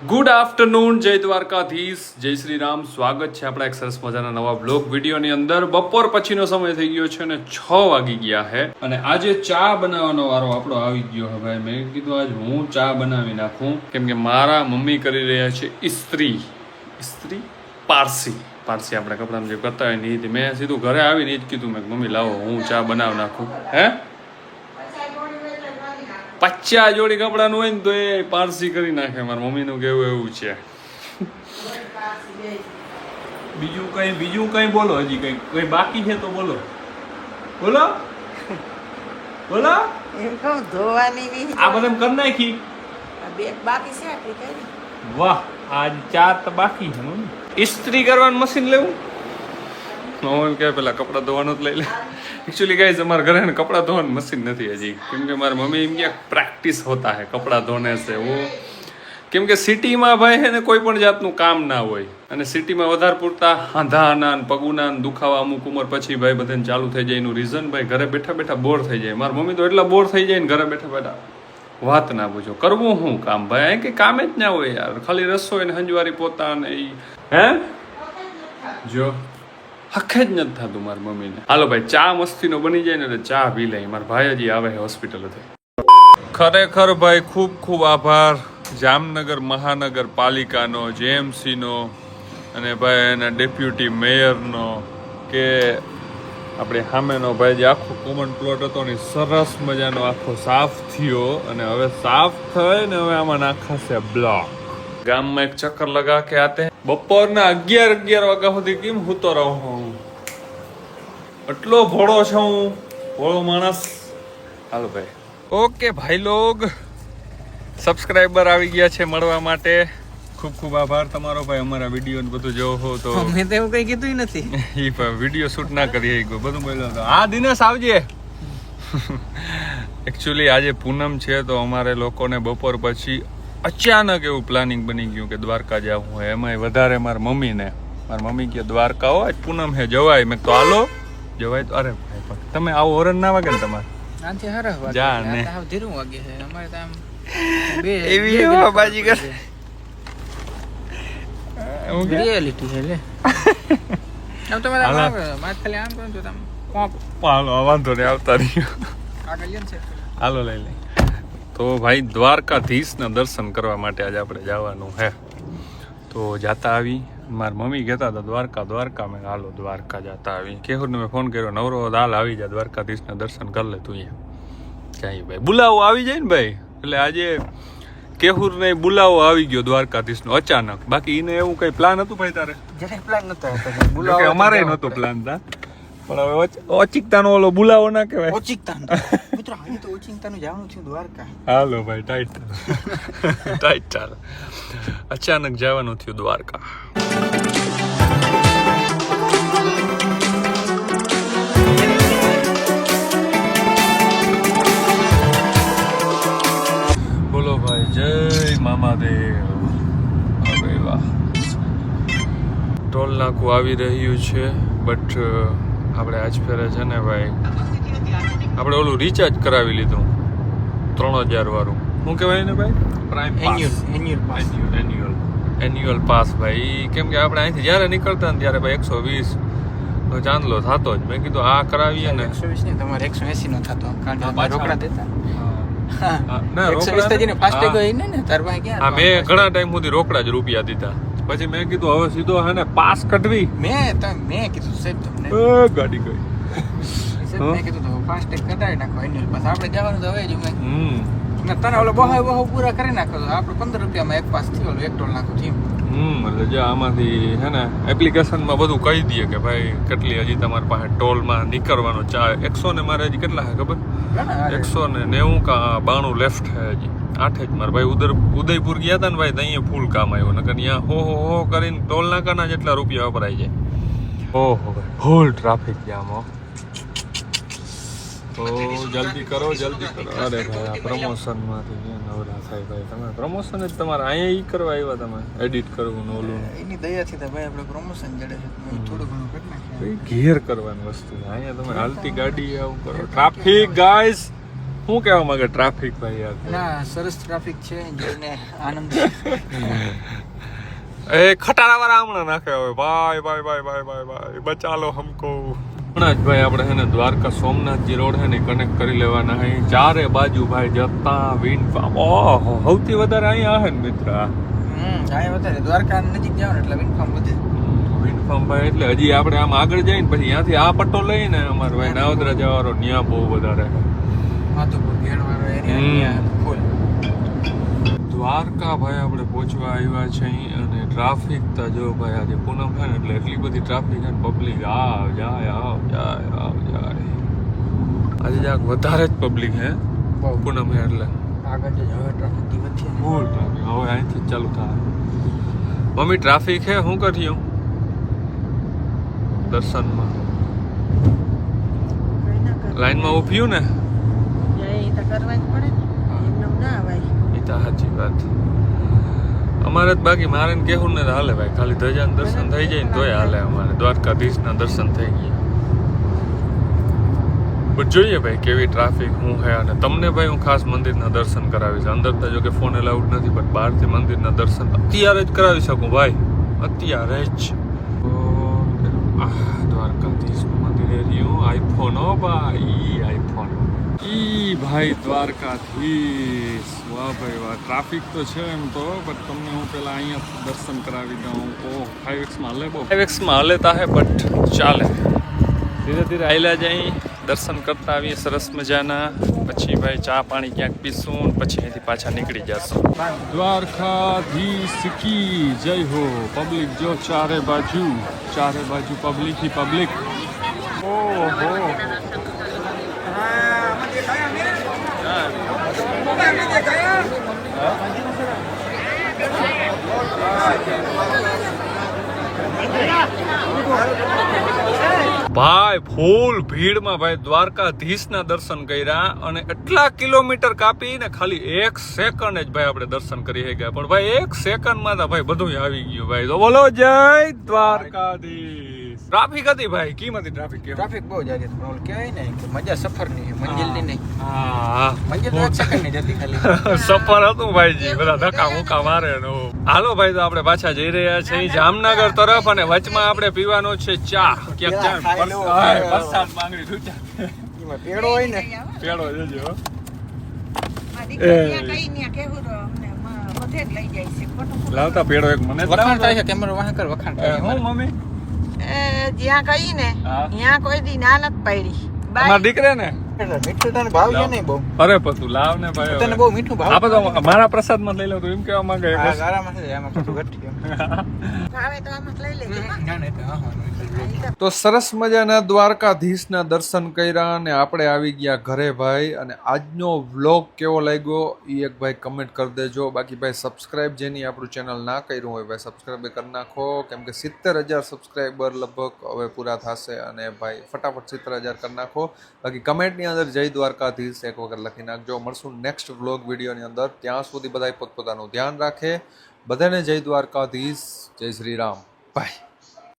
Good afternoon, જય દ્વારકાધીશ, જય શ્રી રામ. સ્વાગત છે આપણા એક સરસ મજાના નવા બ્લોગ વિડીયોની અંદર. બપોર પછીનો સમય થઈ ગયો છે અને 6 વાગી ગયા છે અને આજે ચા બનાવવાનો વારો આપણો આવી ગયો છે ભાઈ. મેં કીધું આજ હું ચા બનાવી નાખું, કેમ કે મારા મમ્મી કરી રહ્યા છે ઇસ્ત્રી પારસી આપણે કપડામાં જે કરતા હોય ને એ. મેં સીધું ઘરે આવીને એ જ કીધું, મેં મમ્મી લાવો હું ચા બનાવી નાખું. હે 50 જોડી કપડાનું હોય ને તો એ પારસી કરી નાખે. મારા મમ્મીનું કેવું એવું છે. બીજું કઈ બોલો, હજી કઈ બાકી છે તો બોલો એમ કહું ધોવાની નહીં. આ બધા કરી નાખી. બે બાકી છે આપણી કઈ. વાહ, આજ 4 તો બાકી છે. ઇસ્ત્રી કરવાનું મશીન લેવું. હું કે પેલા કપડાં ધોવાનું જ લઈ લે. एक्चुअली गाइस हमारे घर है ना कपड़ा धोने मशीन નથી હજી, કેમ કે મારી મમ્મી એમ કે પ્રેક્ટિસ હોતા है કપડા ધોने से. वो કેમ કે સિટીમાં ભાઈ છે ને કોઈ પણ જાતનું કામ ના હોય અને સિટીમાં વધારે પૂરતા હાંધાના પગુના દુખાવા અમુક ઉંમર પછી ભાઈ બધાને ચાલુ થઈ જાય. એનું રીઝન ભાઈ ઘરે બેઠા બેઠા બોર થઈ જાય. મારી મમ્મી તો એટલા બોર થઈ જાય ને ઘરે બેઠા બેઠા વાત ના પૂછો. કરવું શું કામ ભાઈ, કે કામ જ ના હોય યાર. ખાલી રસોઈ ને હંજવારી પોતા ને એ હે જો હખે જ નથી થતું મારી મમ્મીને. હાલો ભાઈ, ચા મસ્તીનો બની જાય ને એટલે ચા પી લઈ. મારા ભાઈ હજી આવે છે હોસ્પિટલથી. ખરેખર ભાઈ ખૂબ ખૂબ આભાર જામનગર મહાનગરપાલિકાનો, જેએમસીનો અને ભાઈ એના ડેપ્યુટી મેયરનો, કે આપણે સામેનો ભાઈ જે આખો કોમન પ્લોટ હતો ને સરસ મજાનો આખો સાફ થયો અને હવે સાફ થઈ ને હવે આમાં નાખાશે બ્લોક. ગામમાં એક ચક્કર લગા કે આતે બપોરના 11 વાગ્યા સુધી કેમ સૂતો રહું હું? એટલો ભોળો છું હું, ભોળો માણસ. હાલો ભાઈ. ઓકે ભાઈ લોગ, સબસ્ક્રાઇબર આવી ગયા છે મળવા માટે. ખૂબ ખૂબ આભાર તમારો ભાઈ. અમારા વિડીયો ને બધું જોવો હો તો મેં તો એવું કઈ કીધું નથી. એ પણ વિડીયો શૂટ ના કરી ગયો, બધું બોલ્યો હતો. હા દિનેશ આવજે. એકચ્યુઅલી આજે પૂનમ છે તો અમારે લોકોને બપોર પછી અચાનક એવું પ્લાનિંગ બની ગયું કે દ્વારકા જવું હોય. એમાંય વધારે મારી મમ્મી કે દ્વારકા હો આજ પૂનમ હે જવાય. મેં તો હાલો જવાય તો. અરે ભાઈ તમે આવો ઓરન ના વાગે ને તમારે આનથી હરહ વાગે. જા ને આ ધીરું વાગે છે અમારે તો આમ બે એવી હવા બાજી કર. હું કે રિયાલિટી છે લે. આમ તો મારા માથ ખાલી આમ કરું તો તમ કોક હાલો વાંધો નહીં, આવતા રહ્યો. આગળ લે છે. હાલો લઈ લઈ. તો ભાઈ દ્વારકાધીશના દર્શન કરવા માટે આજે આપણે જવાનું હે. તો જાતા આવી મારી મમ્મી કહેતા હતા દ્વારકા. મેં હાલો દ્વારકા જાતા આવી. કેહુરને મેં ફોન કર્યો, નવરો હાલ આવી જા દ્વારકાધીશના દર્શન કરી લે તું. ક્યાંય ભાઈ બોલાવો આવી જાય ને ભાઈ. એટલે આજે કેહુરને બોલાવો આવી ગયો દ્વારકાધીશનો અચાનક. બાકી એને એવું કઈ પ્લાન હતું ભાઈ તારે? જરે પ્લાન નતો. બોલાવો અમારે નતો પ્લાન તા, પણ હવે ઓચિકતાનો ઓલો બોલાવો ના કહેવાય. ઓચિકતાનો મિત્રો આજે તો ઓચિકતાનું જવાનું છે દ્વારકા. હાલો ભાઈ ટાઈટ ટાઈટ ચાલ. અચાનક જવાનું થયું દ્વારકા. બોલો ભાઈ, જય મામાદેવ. અરે વાહ, ટોલ નાકું આવી રહ્યું છે. બટ આપણે આજ ફેરે છે ને ભાઈ આપણે ઓલું રિચાર્જ કરાવી લીધું 3000 વાળું. શું કહેવાય ને ભાઈ? પ્રાઇમ એન્યુઅલ પાસ ભાઈ. કેમ કે આપણે અહીંથી જ્યારે નીકળતા ને ત્યારે ભાઈ 120 નો ચાંદલો થતો જ. મેં કીધું આ કરાવીએ ને 120 ને તમારે 180 નો થતો. કારણ કે રોકડા દેતા. ના રોકડા તો જેને ફાસ્ટેગ હોય ને તાર પાસે ક્યાં? હા, મેં ઘણા ટાઈમ સુધી રોકડા જ રૂપિયા દીધા. પછી મેં કીધું હવે સીધો હે ને પાસ કઢવી. મેં કીધું સાહેબ તમને ગાડી ગઈ. મેં કીધું તો ફાસ્ટેગ કઢાવી નાખો એન્યુઅલ પાસ. આપણે જવાનું તો હવે જ મેં તને ઓલો બહુ પૂરા કરી નાખો તો આપણે 15 રૂપિયામાં એક પાસ થયો, એક ટોલ નાખું થયું. એટલે જે આમાંથી હે ને એપ્લિકેશનમાં બધું કહી દઈએ કે ભાઈ કેટલી હજી તમારી પાસે ટોલમાં નીકળવાનો ચા 100 ને મારે હજી કેટલા હે ખબર? 190 કા 92 લેફ્ટ હે હજી. 8 જ મારે ભાઈ ઉદયપુર ગયા હતા ને ભાઈ, ત્યાં ફૂલ કામ આવ્યું. નકર ત્યાં હો કરીને ટોલ નાકાના જેટલા રૂપિયા વપરાઈ જાય. ઓહો ભાઈ ફૂલ ટ્રાફિક જામ હો. તો જલ્દી કરો. અરે ભાઈ આ પ્રમોશનમાંથી નવરા થાય ભાઈ. તમે પ્રમોશન જ તમારે અહીંયા ઈ કરવા આવ્યા, તમે એડિટ કરવું ને ઓલું. એની દયાથી તો ભાઈ આપણે પ્રમોશન જડે છે. થોડું ઘણું કરી નાખીએ. ઘેર કરવાની વસ્તુ છે. અહીંયા તમે હાલતી ગાડી આવું કરો. ટ્રાફિક ગાઈસ, શું કહેવા માંગે ટ્રાફિક ભાઈ યાર? ના સરસ ટ્રાફિક છે, જોઈને આનંદ. એ ખટારા વાળા હમણાં નાખે હવે ભાઈ ભાઈ ભાઈ ભાઈ ભાઈ ભાઈ બચા લો હમકો. હમણાં જ ભાઈ આપણે છે ને દ્વારકા સોમનાથજી રોડ છે ને કનેક્ટ કરી લેવાના છે. ચારે બાજુ ભાઈ જતા વિન્ડ ફાર્મ. ઓહો સૌથી વધારે અહીંયા આવે ને મિત્ર. જાય વધારે દ્વારકા નજીક જાવ ને એટલે વિન્ડ ફાર્મ વધે. વિન્ડ ફાર્મ ભાઈ એટલે હજી આપણે આમ આગળ જઈને પછી ત્યાંથી આ પટ્ટો લઈને અમારે ભાઈ નાવદરા જવાનો ત્યાં બહુ વધારે માધુપુર ઘેડવાળો એરિયા ફૂલ. દ્વારકા ભાઈ આપણે પહોંચવા આવ્યા છે અને ટ્રાફિક તો જો ભાઈ આજે પૂનમ છે ને એટલે એટલી બધી ટ્રાફિક છે ને પબ્લિક આવ જાય આજે જરાક વધારે જ પબ્લિક હે પૂનમ છે એટલે આગળ જજો હવે ટ્રાફિક વધશે. ફૂલ ટ્રાફિક હવે અહીંથી જ ચાલુ થાય. મમ્મી ટ્રાફિક હે શું કર્યું દર્શનમાં? લાઈનમાં ઊભ્યું ને સાચી વાત. અમારે જ બાકી મારે ને કેવું ને હાલે ભાઈ, ખાલી ધજાના દર્શન થઈ જાય ને તોય હાલે. અમારે દ્વારકાધીશના દર્શન થઈ ગયા. બટ જોઈએ ભાઈ કેવી ટ્રાફિક શું છે. અને તમને ભાઈ હું ખાસ મંદિરના દર્શન કરાવીશ. અંદર તો જો કે ફોન એલાઉડ નથી, પણ બહારથી મંદિરના દર્શન અત્યારે જ કરાવી શકું ભાઈ, અત્યારે જ. દ્વારકાધીશનું મંદિર રહ્યું. આઈફોન હો ભાઈ, આઈફોન ઈ ભાઈ દ્વારકાધીશ. વાહ ભાઈ વાહ. ટ્રાફિક તો છે એમ તો, બટ તમને હું પેલા અહીંયા દર્શન કરાવી દઉં. ઓ 5X હાલે, બહુ 5X હાલેતા હે બટ ચાલે. ધીરે ધીરે આયલા જાય, દર્શન કરતા આવીએ સરસ મજાના. પછી ભાઈ ચા પાણી ક્યાંક પીશું, પછી અહીંથી પાછા નીકળી જશું. દ્વારકાધીશ કી જય હો. પબ્લિક જો ચારે બાજુ પબ્લિક ही પબ્લિક. ઓહો ભાઈ ફૂલ ભીડમાં ભાઈ દ્વારકાધીશના દર્શન કર્યા. અને એટલા કિલોમીટર કાપીને ખાલી 1 સેકન્ડ જ ભાઈ આપણે દર્શન કરી ગયા. પણ ભાઈ 1 સેકન્ડમાં તો ભાઈ બધું આવી ગયું ભાઈ. તો બોલો જય દ્વારકાધીશ. ટ્રાફિક હતી ભાઈ, કેમ હતી ટ્રાફિક? ટ્રાફિક બહુ જાજી હતી, પણ કહેવાય ને કે મજા સફરની, મંજિલની નહીં. હા મંજિલ તો 1 સેકન્ડની જ હતી ખાલી. સફર હતું ભાઈજી, બધા ધક્કા મુક્કા મારે ને. હાલો ભાઈ તો આપણે પાછા જઈ રહ્યા છીએ જામનગર તરફ. અને વચમાં આપણે પીવાનો છે ચા. ક્યાંક ચા વરસાદ માંગણી ઠૂચા એમાં પેડો હોય ને, પેડો જજો. લાવતા પેડો એક મને વખાણ થાય છે. કેમેરો વાહ કર, વખાણ થાય. હું મમ્મી જ્યાં કઈ ને ત્યાં કોઈ દી ના નથી પાડી. મારા દીકરે ને મીઠું તને ભાવ છે નહીં બહુ? અરે પતું લાવ ને ભાઈ. તને બહુ મીઠું ભાવ? આપે તો મારા પ્રસાદ માં લઈ લો તો એમ કેવા માંગે. આરામ છે, આમાં કશું ઘટી ગયું. ભાવે તો આમાં લઈ લેજે. ના ના, હા હા. તો સરસ મજાના દ્વારકાધીશના દર્શન કર્યા અને આપણે આવી ગયા ઘરે ભાઈ. અને આજનો વ્લોગ કેવો લાગ્યો એ એક ભાઈ કમેન્ટ કરી દેજો. બાકી ભાઈ સબસ્ક્રાઇબ જેની આપણું ચેનલ ના કર્યું હોય ભાઈ સબસ્ક્રાઇબ કરી નાખો, કેમ કે 70,000 સબસ્ક્રાઈબર લગભગ હવે પૂરા થશે. અને ભાઈ ફટાફટ 70,000 કરી નાખો. બાકી કમેન્ટની અંદર જય દ્વારકાધીશ એક વખત લખી નાખજો. મળશું નેક્સ્ટ વ્લોગ વિડીયોની અંદર. ત્યાં સુધી બધા પોતપોતાનું ધ્યાન રાખે. બધાને જય દ્વારકાધીશ, જય શ્રી રામ, બાય.